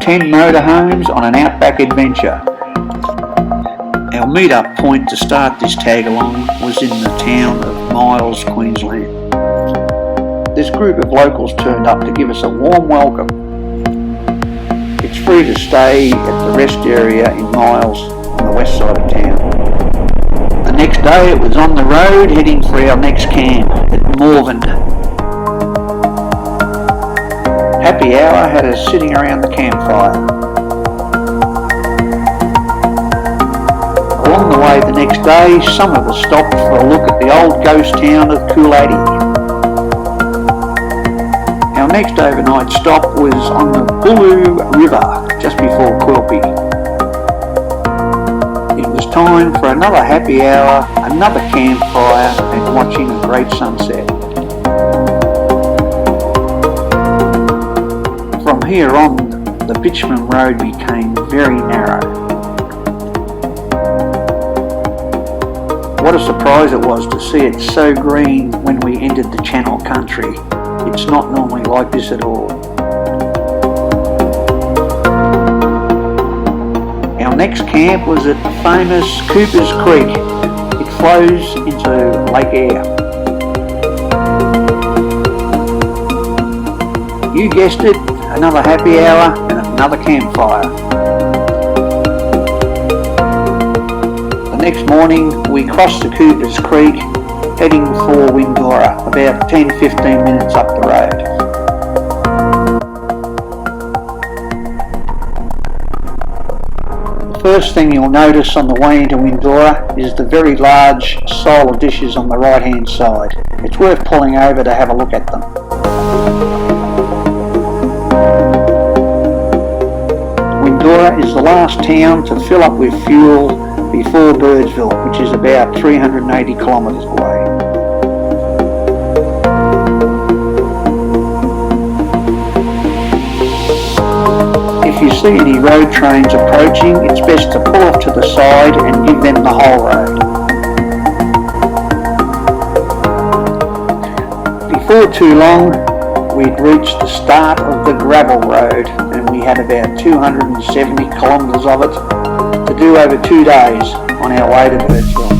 10 motorhomes on an outback adventure. Our meet-up point to start this tag-along was in the town of Miles, Queensland. This group of locals turned up to give us a warm welcome. It's free to stay at the rest area in Miles on the west side of town. The next day it was on the road heading for our next camp at Morven. Happy hour had us sitting around the campfire. Along the way the next day, some of us stopped for a look at the old ghost town of Coolady. Our next overnight stop was on the Bulu River, just before Quilpie. It was time for another happy hour, another campfire, and watching a great sunset. From here on, the bitumen road became very narrow. What a surprise it was to see it so green when we entered the Channel country. It's not normally like this at all. Our next camp was at the famous Cooper's Creek. It flows into Lake Eyre. You guessed it, another happy hour and another campfire. The next morning we crossed the Cooper's Creek heading for Windora, about 10-15 minutes up the road. The first thing you'll notice on the way into Windora is the very large solar dishes on the right hand side. It's worth pulling over to have a look at them. Windora is the last town to fill up with fuel before Birdsville, which is about 380 kilometres away. If you see any road trains approaching, it's best to pull off to the side and give them the whole road. Before too long, we'd reached the start of the gravel road, and we had about 270 kilometres of it to do over 2 days on our way to Birdsville.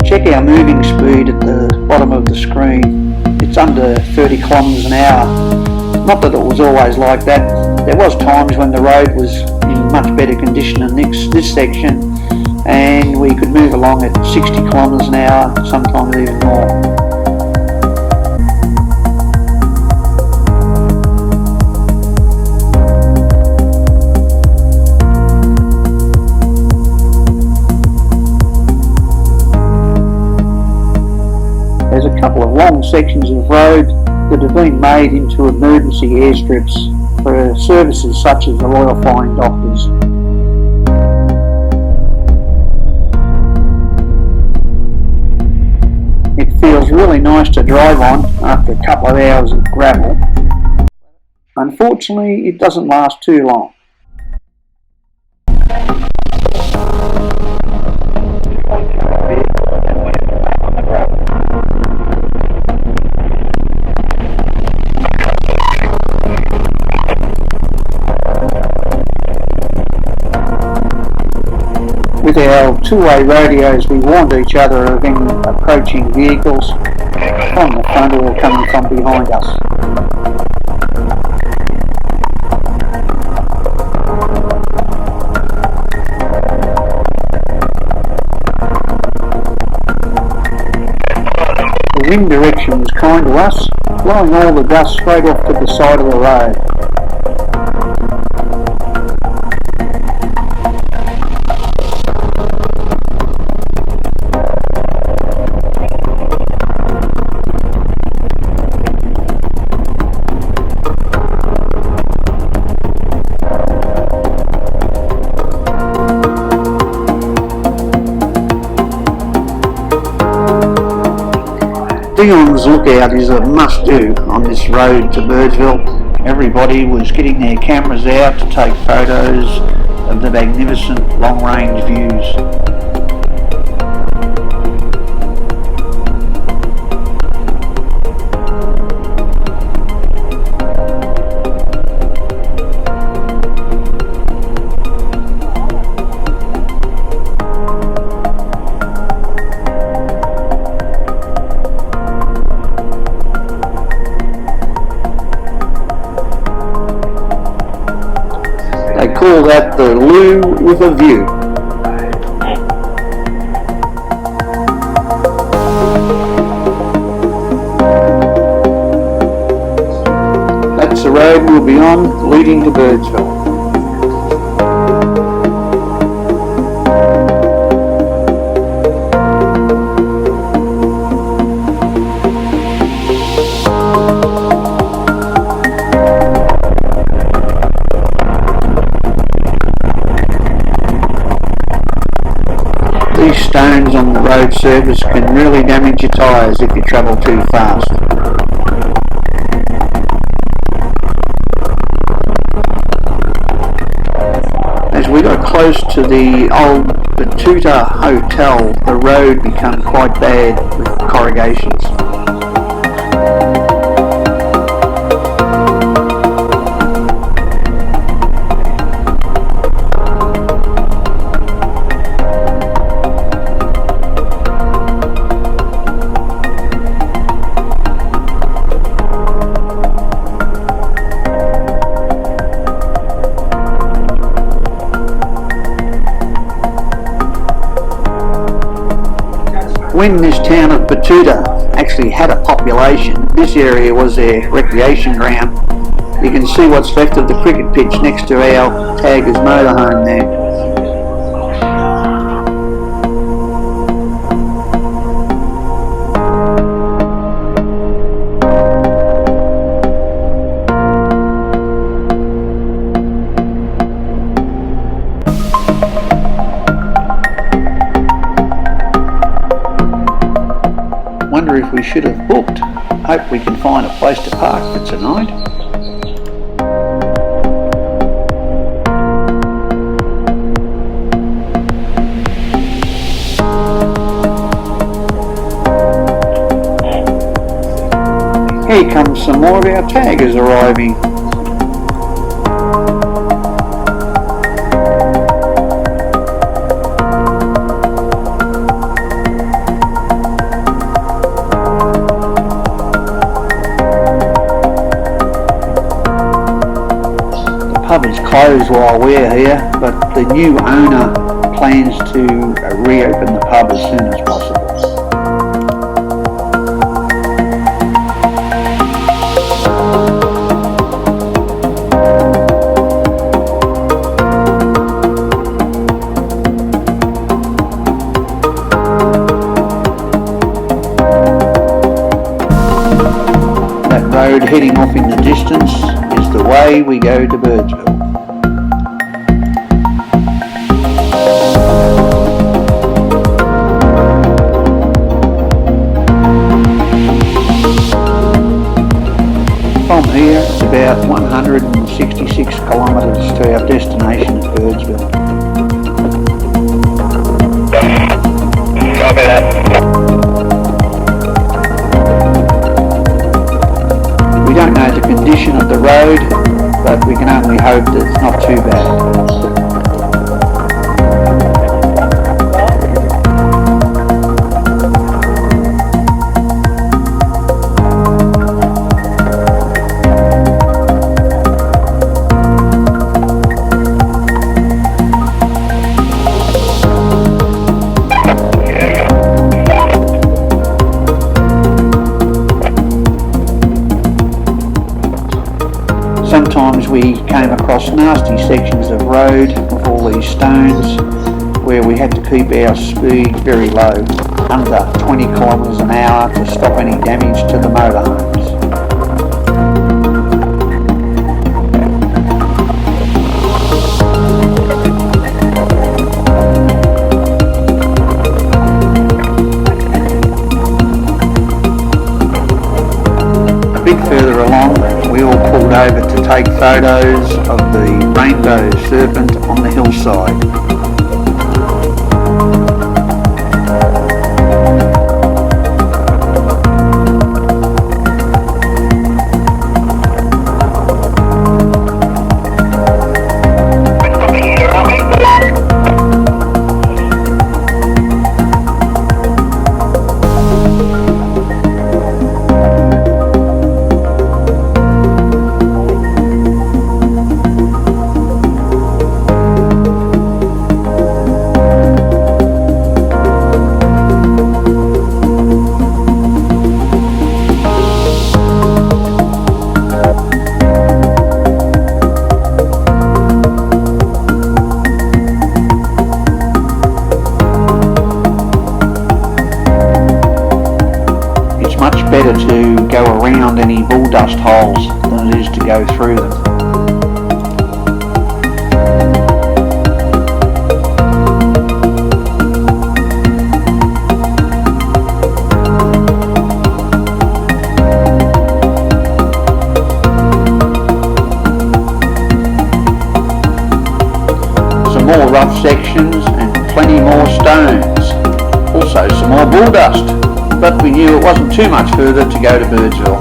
Check our moving speed at the bottom of the screen. It's under 30 kilometres an hour. Not that it was always like that. There was times when the road was in much better condition than this section, and we could move along at 60 kilometres an hour, sometimes even more. There's a couple of long sections of road that have been made into emergency airstrips for services such as the Royal Flying Doctors. It feels really nice to drive on after a couple of hours of gravel. Unfortunately, it doesn't last too long. With our two-way radios, we warned each other of any approaching vehicles from the front or coming from behind us. The wind direction was kind to us, blowing all the dust straight off to the side of the road. Dion's Lookout is a must-do on this road to Birdsville. Everybody was getting their cameras out to take photos of the magnificent long-range views. They call that the loo with a view. That's the road we'll be on leading to Birdsville. These stones on the road surface can really damage your tyres if you travel too fast. As we got close to the old Birdsville Hotel, the road became quite bad with corrugations. When this town of Birdsville actually had a population, this area was their recreation ground. You can see what's left of the cricket pitch next to our Taggers motorhome there. Wonder if we should have booked. Hope we can find a place to park for tonight. Here comes some more of our taggers arriving. The pub is closed while we're here, but the new owner plans to reopen the pub as soon as possible. That road heading off in the distance is the way we go to Birdsville. From here, it's about 166 kilometres to our destination at Birdsville. Copy that. We don't know the condition of the road, but we can only hope that it's not too bad. Sometimes we came across nasty sections of road with all these stones where we had to keep our speed very low, under 20 kilometres an hour, to stop any damage to the motorhomes. A bit further along, we all pulled over to take photos of the rainbow serpent on the hill hillside. Better to go around any bull dust holes than it is to go through them. Some more rough sections and plenty more stones. Also some more bull dust. But we knew it wasn't too much further to go to Birdsville.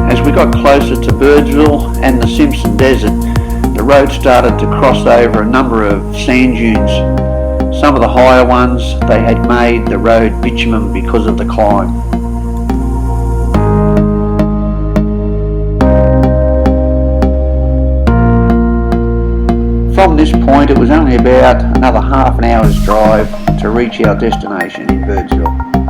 As we got closer to Birdsville and the Simpson Desert, the road started to cross over a number of sand dunes. Some of the higher ones, they had made the road bitumen because of the climb. From this point it was only about another half an hour's drive to reach our destination in Birdsville.